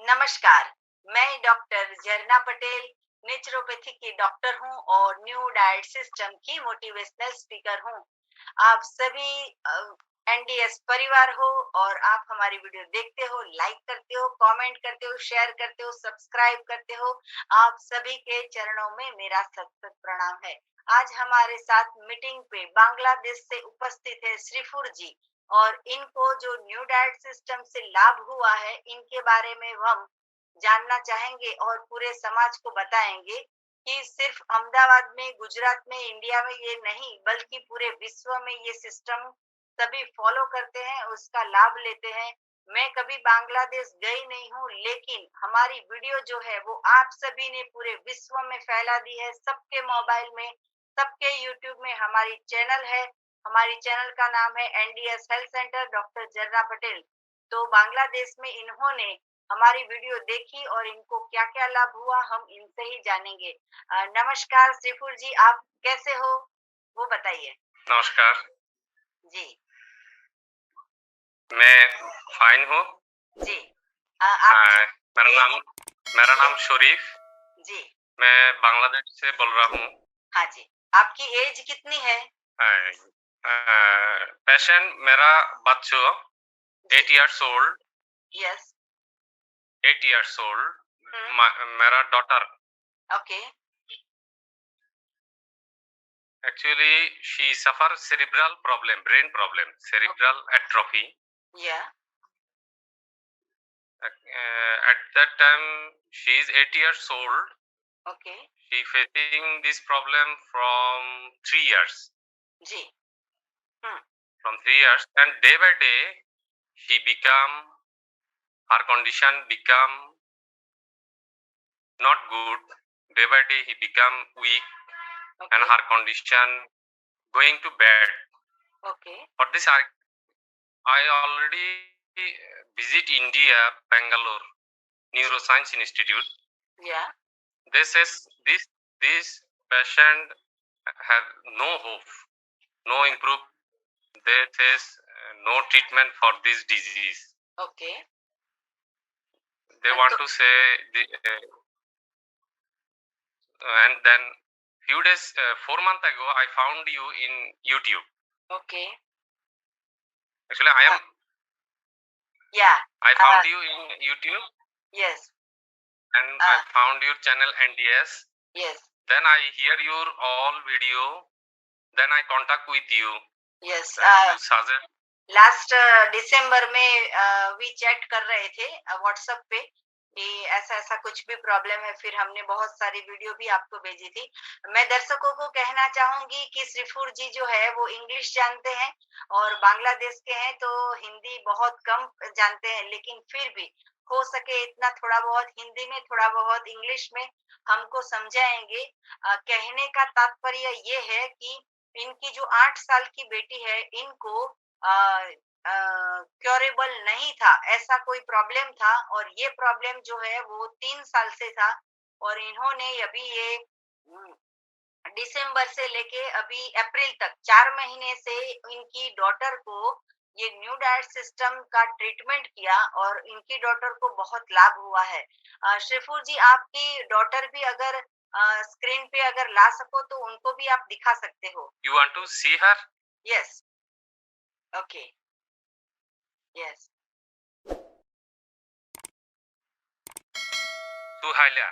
नमस्कार, मैं डॉक्टर झरना पटेल नेचुरोपैथी की डॉक्टर हूँ और न्यू डाइट सिस्टम की मोटिवेशनल स्पीकर हूँ। आप सभी एनडीएस परिवार हो और आप हमारी वीडियो देखते हो, लाइक करते हो, कमेंट करते हो, शेयर करते हो, सब्सक्राइब करते हो। आप सभी के चरणों में मेरा सत प्रणाम है। आज हमारे साथ मीटिंग पे बांग्लादेश से उपस्थित है श्रीफुर जी और इनको जो न्यू डाइट सिस्टम से लाभ हुआ है, इनके बारे में हम जानना चाहेंगे और पूरे समाज को बताएंगे कि सिर्फ अहमदाबाद में, गुजरात में, इंडिया में ये नहीं, बल्कि पूरे विश्व में ये सिस्टम सभी फॉलो करते हैं, उसका लाभ लेते हैं। मैं कभी बांग्लादेश गई नहीं हूँ, लेकिन हमारी वीडियो जो है वो आप सभी ने पूरे विश्व में फैला दी है, सबके मोबाइल में, सबके यूट्यूब में हमारी चैनल है। हमारी चैनल का नाम है एनडीएस हेल्थ सेंटर डॉक्टर जर्रा पटेल। तो बांग्लादेश में इन्होंने हमारी वीडियो देखी और इनको क्या-क्या लाभ हुआ, हम इनसे ही जानेंगे। नमस्कार श्रीफुर जी, आप कैसे हो? वो बताइए। नमस्कार। जी, मैं फाइन हूँ। जी। आपकी मेरा ए नाम मेरा ए नाम शरीफ। जी, मैं बांग्लादेश से बोल रहा हूँ। हाँ जी। आपकी एज कितनी है? पेशेंट मेरा बच्चों जी, 8 years old. Yes. 8 years hmm, old. मेरा daughter okay, actually she suffer cerebral problem, brain problem, oh cerebral atrophy. Yeah, At that time she is 8 years old. Okay, She facing this problem from 3 years. जी, hmm, From 3 years, and day by day she become her condition become not good. Day by day he become weak and okay, her condition going to bad. Okay, For this I already visit India, Bangalore जी, Neuroscience Institute. या, They says this patient have no hope, no या, improve. They says no treatment for this disease. Okay. They want तो to say the, and then few days 4 months ago I found you in YouTube. Okay, Actually I am या, I a, found you in YouTube, yes, and I found your channel NDS. Yes, Then I hear your all video. Then I contact with you. Yes. You suggest. Last December में we chat कर रहे थे WhatsApp पे कि ऐसा-ऐसा कुछ भी problem है, फिर हमने बहुत सारी वीडियो भी आपको भेजी थी। मैं दर्शकों को कहना चाहूँगी कि श्रीफुर जी जो है वो इंग्लिश जानते हैं और बांग्लादेश के हैं, तो हिंदी बहुत कम जानते हैं, लेकिन फिर भी हो सके इतना थोड़ा बहुत हिंदी में, थोड़ा बहुत इंग्लिश में हमको समझाएँगे। कहने का तात्पर्य ये है कि इनकी जो 8 साल की बेटी है, इनको क्योरेबल नहीं था, ऐसा कोई प्रॉब्लम था और ये प्रॉब्लम जो है वो 3 साल से था और इन्होंने अभी ये दिसंबर से लेके अभी अप्रैल तक 4 महीने से इनकी डॉटर को ये न्यू डाइट सिस्टम का ट्रीटमेंट किया और इनकी डॉटर को बहुत लाभ हुआ है। शिफू जी, आपकी डॉटर भी अगर स्क्रीन पे अगर ला सको तो उनको भी आप दिखा सकते हो। You want to see her? Yes, okay, yes. Suhaila.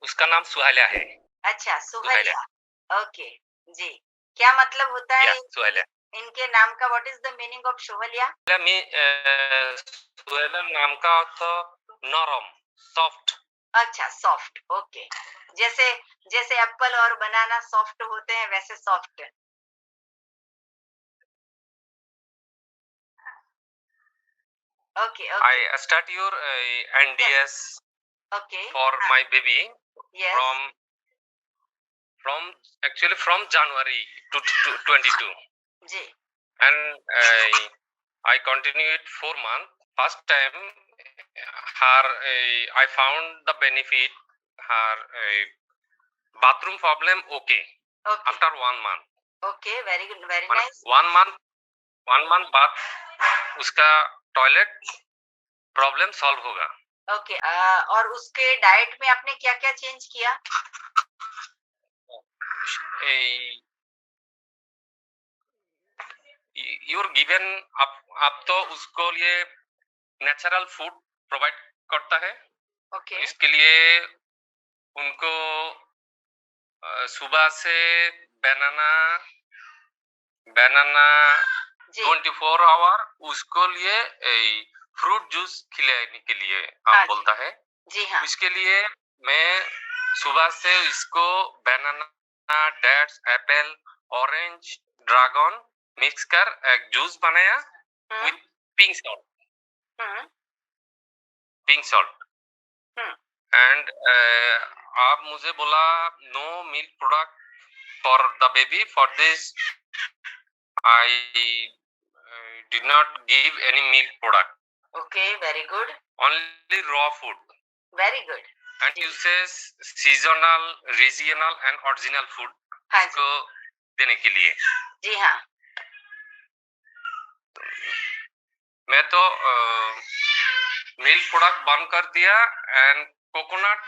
उसका नाम सुहाइला है। अच्छा, सुहाइला। सुहैया। ओके, जी। क्या मतलब होता या है सुहाइला। इनके नाम का? What is the meaning of Shohaliya? Suhaila नाम का अर्थ नरम, सॉफ्ट। अच्छा, सॉफ्ट, ओके। जैसे जैसे एप्पल और बनाना सॉफ्ट होते हैं, वैसे soft. Okay, okay, I start your yes, NDS okay, for हाँ, my baby yes, from from actually from January to 22, जी, and I continue it 4 months. First time her I found the benefit. Her bathroom problem okay okay, after 1 month. Okay, very good, very माने nice. 1 month बाद उसका toilet problem solve होगा। Okay. और उसके diet में आपने क्या-क्या चेंज किया? ए, यूर गिवन आप तो उसको लिए नेचुरल फूड प्रोवाइड करता है। ओके। इसके लिए उनको सुबह से बनाना बनाना जी। 24 आवर उसको लिए फ्रूट जूस खिलाने के लिए हाँ आप जी। बोलता है। जी हाँ। इसके लिए मैं सुबह से इसको banana dates apple orange dragon mix कर एक जूस बनाया हुँ, विथ पिंक सॉल्ट हुँ, पिंक सॉल्ट हुँ। एंड आप मुझे बोला no milk product for the baby for this I did not give any milk product, okay, very good, only raw food. Very good. And जी, you says seasonal, regional and original food हाँ जी। इसको देने के लिए जी हाँ। मैं तो milk product बंद कर दिया एंड कोकोनट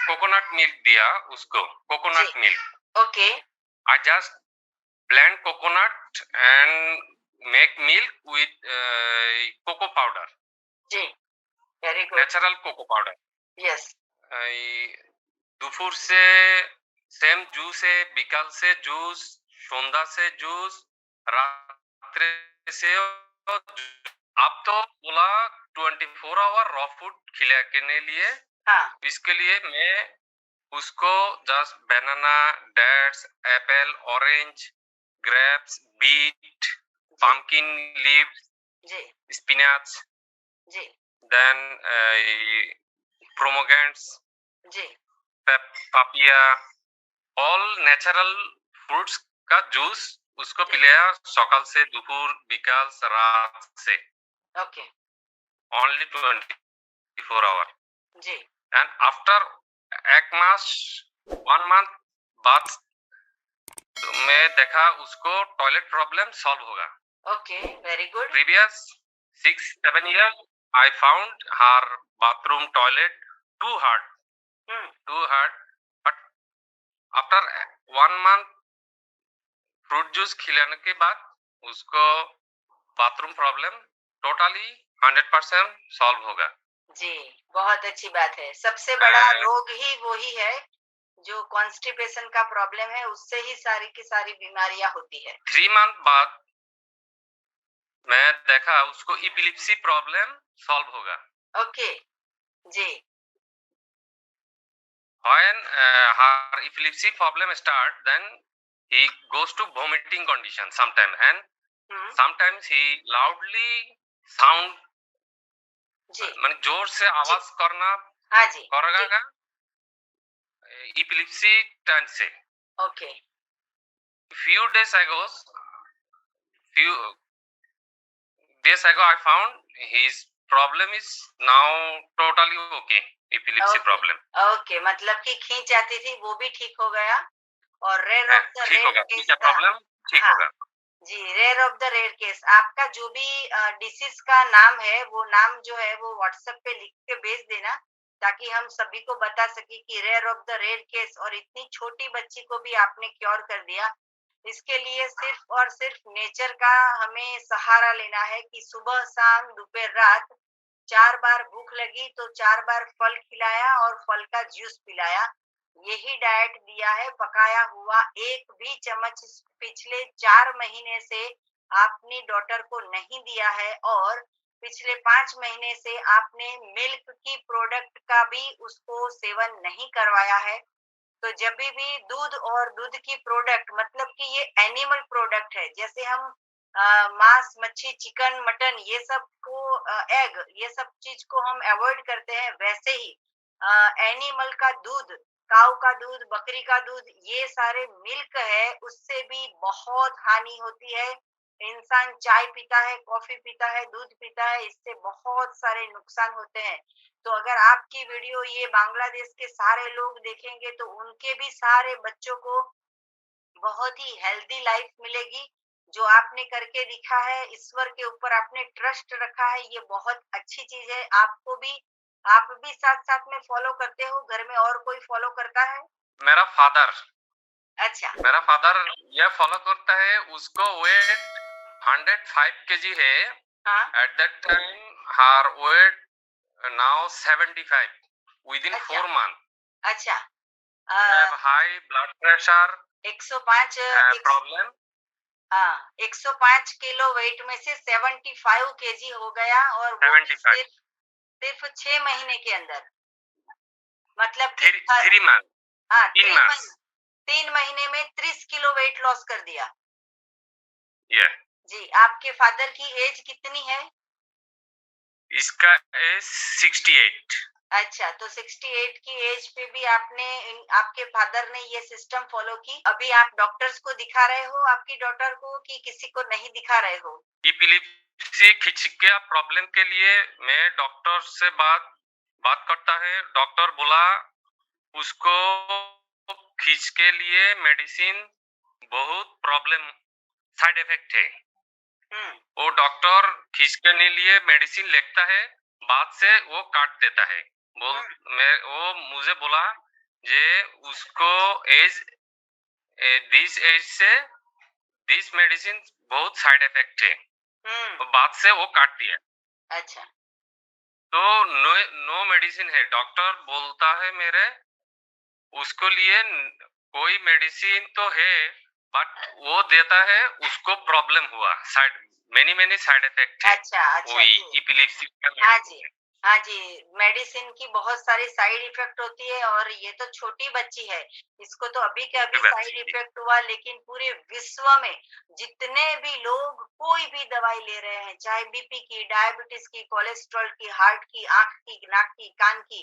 कोकोनट मिल्क दिया उसको जी, coconut milk okay. I just blend coconut and make milk with cocoa powder जी, very good. natural cocoa powder yes. दोपहर से सेम जूस है बिकाल से जूस सন্ধ্যা से जूस रात्रि से आप तो बोला 24 आवर रॉ फूड खिलाने लिए हाँ, इसके लिए मैं उसको just banana dates apple orange grapes beet जी, pumpkin leaves जी, spinach जी, then pomegranates जी, papaya ऑल नेचुरल फ्रूट्स का जूस उसको जी, पिलाया सकाल से दोपहर बिकाल रात से ओके। ओनली 24 आवर जी, एंड आफ्टर एक मास 1 मंथ बाद मैं देखा उसको टॉयलेट प्रॉब्लम सॉल्व होगा okay, very good. previous 6-7 years I found her bathroom toilet too hard hmm, but after 1 month fruit juice खिलाने के बाद उसको बाथरूम प्रॉब्लम टोटली 100% सॉल्व होगा जी, बहुत अच्छी बात है। सबसे बड़ा रोग ही वो ही है, जो कॉन्स्टिपेशन का प्रॉब्लम है, उससे ही सारी की सारी बीमारियाँ होती है। 3 मंथ बाद मैं देखा उसको इपिलिप्सी प्रॉब्लम सॉल्व होगा ओके, जी, when her epilepsy problem start then he goes to vomiting condition sometime and hmm, sometimes he loudly sound जी, माने जोर से जी, आवाज करना हाँ जी, जी, करेगा epilepsy टाइम से okay, few days ago I found his problem is now totally okay epilepsy okay, problem okay, मतलब कि खींच आती थी, वो भी ठीक हो गया और रेयर है ऑफ द ठीक रेयर होगा केस ठीक है का। प्रॉब्लम ठीक हाँ, होगा जी, rare of the rare case आपका जो भी डिसीज़ का नाम है, वो नाम जो है वो व्हाट्सएप पे लिख के भेज देना, ताकि हम सभी को बता सकें कि rare of the rare case और इतनी छोटी बच्ची को भी आपने क्योर कर दिया। इसके लिए सिर्फ़ और सिर्फ़ नेचर का हमें सहारा लेना है कि सुबह, शाम, दोपहर, रात 4 बार भूख लगी तो 4 बार फल खिलाया और फल का जूस पिलाया। यही डाइट दिया है, पकाया हुआ एक भी चम्मच पिछले 4 महीने से आपने डॉटर को नहीं दिया है और पिछले 5 महीने से आपने मिल्क की प्रोडक्ट का भी उसको सेवन नहीं करवाया है। तो जभी भी दूध और दूध की प्रोडक्ट मतलब कि ये एनिमल प्रोडक्ट है, जैसे हम मांस, मच्छी, चिकन, मटन ये सब को एग ये सब चीज़ को हम अवॉइड करते हैं, वैसे ही एनिमल का दूध, काऊ का दूध, बकरी का दूध, ये सारे मिल्क है, उससे भी बहुत हानि होती है। इंसान चाय पीता है, कॉफ़ी पीता है, दूध पीता है, इससे बहुत सारे नुकसान होते हैं। तो अगर आपकी वीडियो ये बांग्लादेश के सारे लोग देखेंगे तो उनके भी सारे बच्चों को बहुत ही हेल्दी लाइफ मिलेगी। जो आपने करके दिखा है, ईश्वर के ऊपर आपने ट्रस्ट रखा है, ये बहुत अच्छी चीज़ है। आपको भी आप भी साथ-साथ में फॉलो करते हो? घर में और कोई फॉलो करता है? मेरा फादर अच्छा, मेरा फादर ये फॉलो करता है, उसको वेट 105 केजी है। हाँ, at that time her weight now 75 within अच्छा, 4 months. अच्छा। We have high blood pressure 105 problem. हाँ, 105 किलो वेट में से 75 केजी हो गया और वो भी 75 सिर्फ 6 महीने के अंदर। मतलब कि 3 months हाँ, 3 months 3 महीने में 30 किलो वेट लॉस कर दिया। Yeah. जी, आपके फादर की एज कितनी है? इसका एज 68. अच्छा, तो 68 की एज पे भी आपके फादर ने ये सिस्टम फॉलो की। अभी आप डॉक्टर्स को दिखा रहे हो आपकी डॉटर को कि किसी को नहीं दिखा रहे हो? इपिलिप्सी खिंचकिया प्रॉब्लम के लिए मैं डॉक्टर से बात करता है। डॉक्टर बोला उसको खींच के लिए मेडिसिन बहुत प्रॉब्लम साइड इफेक्ट है। वो डॉक्टर खींचने लिए मेडिसिन लिखता है, बाद से वो काट देता है। वो मुझे बोला जे उसको दिस एज से दिस मेडिसिन बहुत साइड इफेक्ट है, तो बाद से वो काट दिया। अच्छा, तो नो मेडिसिन है। डॉक्टर बोलता है मेरे उसको लिए कोई मेडिसिन तो है, बट वो देता है उसको प्रॉब्लम हुआ, मेनी साइड इफेक्ट है। अच्छा, अच्छा वही जी। इपिलिप्सी का हाँ मेडिसिन जी, है। हाँ जी, मेडिसिन की बहुत सारी साइड इफेक्ट होती है और ये तो छोटी बच्ची है, इसको तो अभी के अभी साइड इफेक्ट हुआ, लेकिन पूरे विश्व में जितने भी लोग कोई भी दवाई ले रहे हैं, चाहे बीपी की, डायबिटीज की, कोलेस्ट्रॉल की, हार्ट की, आंख की, नाक की, कान की,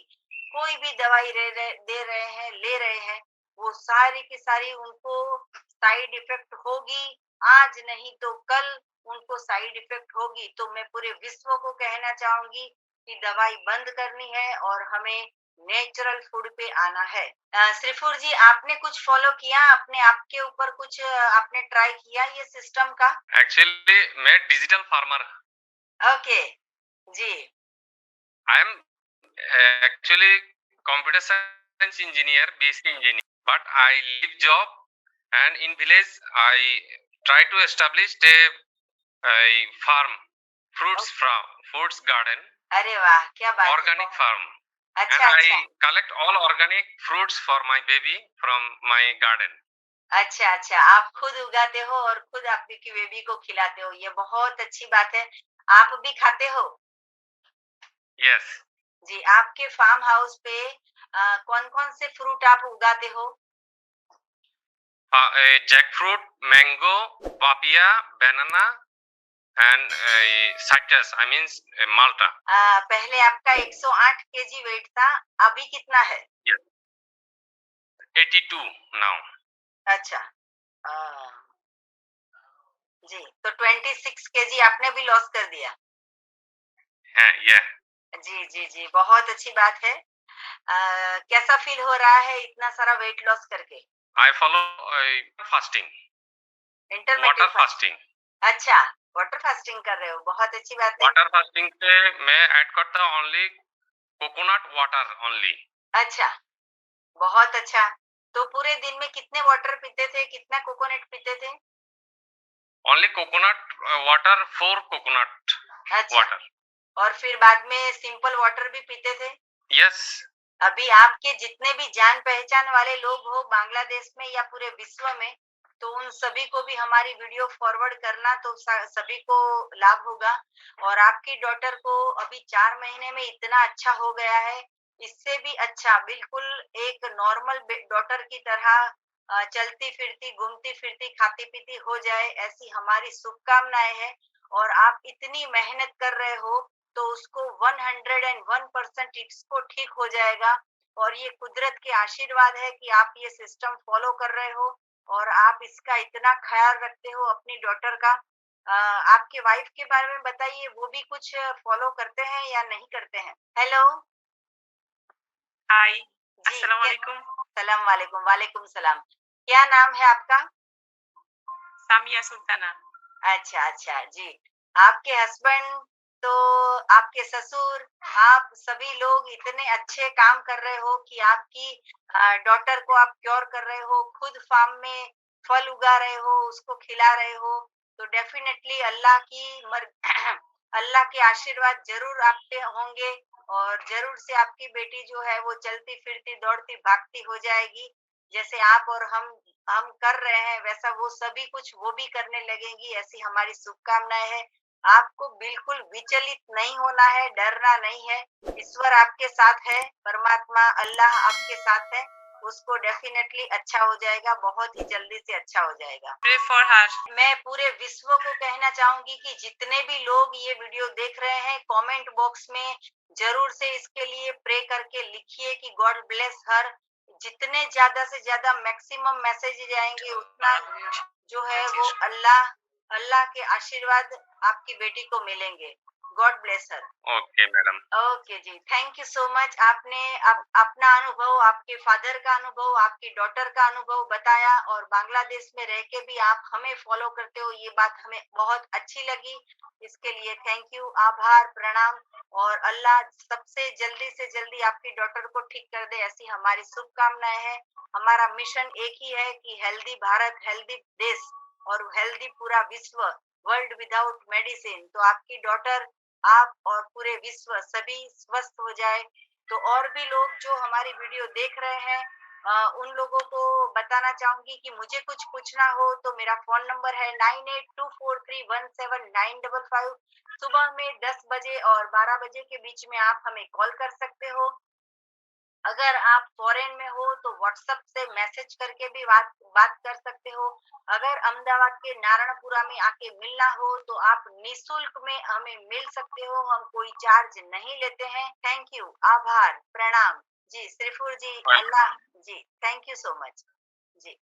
कोई भी दवाई दे रहे हैं, ले रहे हैं, वो सारी की सारी उनको साइड इफेक्ट होगी। आज नहीं तो कल उनको साइड इफेक्ट होगी। तो मैं पूरे विश्व को कहना चाहूंगी कि दवाई बंद करनी है और हमें नेचुरल फूड पे आना है। श्रीफुर जी, आपने कुछ फॉलो किया? अपने आप के ऊपर कुछ आपने ट्राई किया ये सिस्टम का? एक्चुअली मैं डिजिटल फार्मर। ओके जी। I am actually computer science engineer, BSc engineer, but I live job and in village I try to establish a farm, fruits garden, अरे वाह, क्या बात है! organic farm, and अच्छा, अच्छा, I collect all organic fruits for my baby from my garden. अच्छा, अच्छा, आप खुद उगाते हो और खुद आपकी बेबी को खिलाते हो, ये बहुत अच्छी बात है। आप भी खाते हो? Yes. जी, आपके फार्म हाउस पे कौन-कौन से फ्रूट आप उगाते हो? Jackfruit, mango, papaya, banana, and citrus, I mean Malta. पहले आपका 108 केजी वेट था, अभी कितना है? Yes. 82 now. अच्छा, अ, जी, तो 26 केजी आपने भी लॉस कर दिया। Yeah. जी, जी, जी, बहुत अच्छी बात है। कैसा फील हो रहा है इतना सारा वेट लॉस करके? I follow fasting, intermittent water fasting. अच्छा, वाटर फास्टिंग कर रहे हो, बहुत अच्छी बात है। वाटर फास्टिंग से मैं ऐड करता हूँ ओनली कोकोनट वाटर ओनली। अच्छा, बहुत अच्छा। तो पूरे दिन में कितने वाटर पीते थे, कितना कोकोनट पीते थे? ओनली कोकोनट वाटर, 4 कोकोनट अच्छा, वाटर। और फिर बाद में सिंपल वाटर भी पीते थे? यस। अभी आपके जितने भी जान पहचान वाले लोग हो बांग्लादेश में या पूरे विश्व में, तो उन सभी को भी हमारी वीडियो फॉरवर्ड करना, तो सभी को लाभ होगा। और आपकी डॉटर को अभी 4 महीने में इतना अच्छा हो गया है, इससे भी अच्छा बिल्कुल एक नॉर्मल डॉटर की तरह चलती फिरती, घूमती फिरती, खाती पीती हो जाए, ऐसी हमारी शुभकामनाएं हैं। और आप इतनी मेहनत कर रहे हो, तो उसको 101% इसको ठीक हो जाएगा। और ये कुदरत के आशीर्वाद है कि आप ये सिस्टम फॉलो कर रहे हो और आप इसका इतना ख्याल रखते हो अपनी डॉटर का। आपके वाइफ के बारे में बताइए, वो भी कुछ फॉलो करते हैं या नहीं करते हैं? हेलो हाय, जी, अस्सलाम वालेकुम। सलाम वालेकुम। वालेकुम सलाम। क्या नाम है आपका? सामिया सुल्ताना। अच्छा, अच्छा जी। आपके हस्बैंड तो आपके ससुर, आप सभी लोग इतने अच्छे काम कर रहे हो कि आपकी डॉटर को आप क्योर कर रहे हो, खुद फार्म में फल उगा रहे हो, उसको खिला रहे हो, तो डेफिनेटली अल्लाह के आशीर्वाद ज़रूर आप पे होंगे और ज़रूर से आपकी बेटी जो है वो चलती-फिरती, दौड़ती-भागती हो जाएगी। जैसे आप और हम कर रहे हैं वैसा वो सभी कुछ वो भी करने लगेंगी, ऐसी हमारी शुभकामनाएँ हैं। आपको बिल्कुल विचलित नहीं होना है, डरना नहीं है। ईश्वर आपके साथ है, परमात्मा अल्लाह आपके साथ है। उसको डेफिनेटली अच्छा हो जाएगा, बहुत ही जल्दी से अच्छा हो जाएगा। Pray for her. मैं पूरे विश्व को कहना चाहूंगी कि जितने भी लोग ये वीडियो देख रहे हैं, कमेंट बॉक्स में जरूर से इसके लिए प्रे करके लिखिए कि गॉड ब्लेस हर। जितने ज्यादा से ज्यादा मैक्सिमम मैसेज आएंगे उतना जो है वो अल्लाह अल्लाह के आशीर्वाद आपकी बेटी को मिलेंगे। God bless her. Okay, madam. Okay जी, थैंक यू सो मच। आपने अपना अनुभव, आपके फादर का अनुभव, आपकी डॉटर का अनुभव बताया और बांग्लादेश में रह के भी आप हमें फॉलो करते हो, ये बात हमें बहुत अच्छी लगी। इसके लिए थैंक यू, आभार, प्रणाम और अल्लाह सबसे जल्दी से जल्दी आपकी डॉटर को ठीक कर दे, ऐसी हमारी शुभकामनाएं हैं। हमारा मिशन एक ही है कि हेल्दी भारत, हेल्दी देश और हेल्दी पूरा विश्व, वर्ल्ड विदाउट मेडिसिन। तो आपकी डॉटर, आप और पूरे विश्व सभी स्वस्थ हो जाए। तो और भी लोग जो हमारी वीडियो देख रहे हैं, उन लोगों को बताना चाहूंगी कि मुझे कुछ पूछना हो तो मेरा फोन नंबर है 9824317955। सुबह में 10 बजे और 12 बजे के बीच में आप हमें कॉल कर सकते हो। अगर आप फॉरेन में हो तो व्हाट्सएप से मैसेज करके भी बात कर सकते हो। अगर अहमदाबाद के नारायणपुरा में आके मिलना हो तो आप निशुल्क में हमें मिल सकते हो, हम कोई चार्ज नहीं लेते हैं। थैंक यू, आभार, प्रणाम जी। श्रीफुर जी, Well, अल्लाह जी, thank you so much ji.